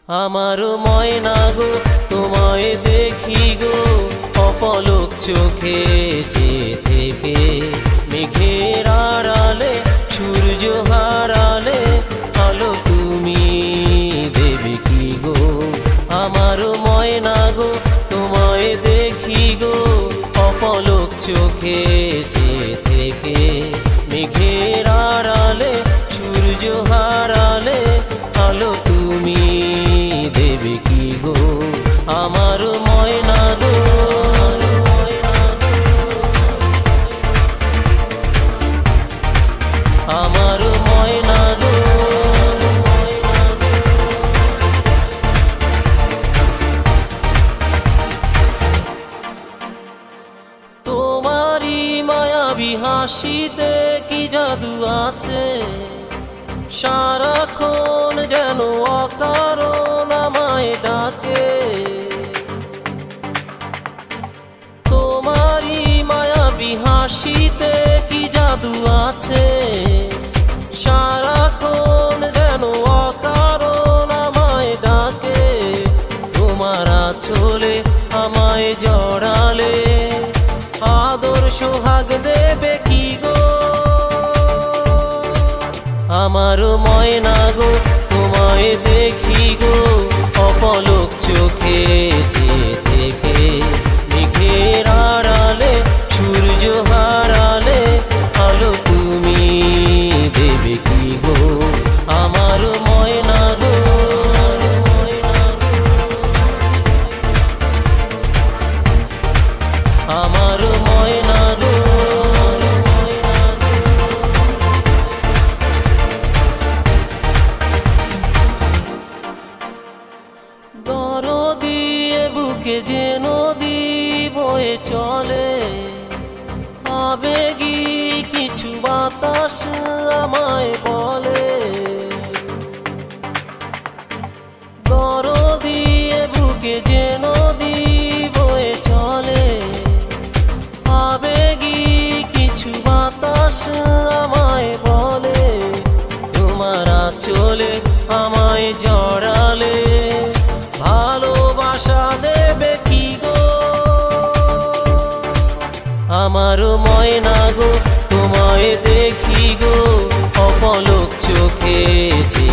আমার ময়না গো তোমায় দেখি গো অপলক চোখে যে থেকে মেঘের আড়ালে সূর্য হারালে আলো তুমি দেবে কি গো। আমার ময়না গো তোমায় দেখি গো অপলক চোখে যে থেকে মেঘের আড়ালে সূর্য হারালে আলো তুমি দেবে কি গো। আমার ময়না গো আমার ময়না গো তোমারই মায়াবী হাসিতে কি জাদু আছে, সারাক্ষণ যেন অকারণ আমায় ডাকে। তোমারই মায়াবী হাসিতে কি জাদু আছে, সারাক্ষণ যেন অকারণ আমায় ডাকে। তোমার আঁচলে আমায় জড়ালে আদর সোহাগ দেবে কি গো। আমার ময়না গো তোমায় দেখি গো অপলক চোখে যে থেকে মেঘের আড়ালে সূর্য হারালে আলো তুমি দেবে কি গো। আমার ময়না গো আমার ময়না গো দরদি এ বুকে যে নদী বয়ে চলে, আবেগী কিছু বাতাস আমায় বলে। দরদি এ বুকে যে নদী বয়ে চলে, আবেগী কিছু বাতাস আমায় বলে। তোমার আঁচলে আমায় জড়ালে ভালোবাসা দেবে কি গো। আমার ময়না গো তোমায় দেখি গো অপলক চোখে যে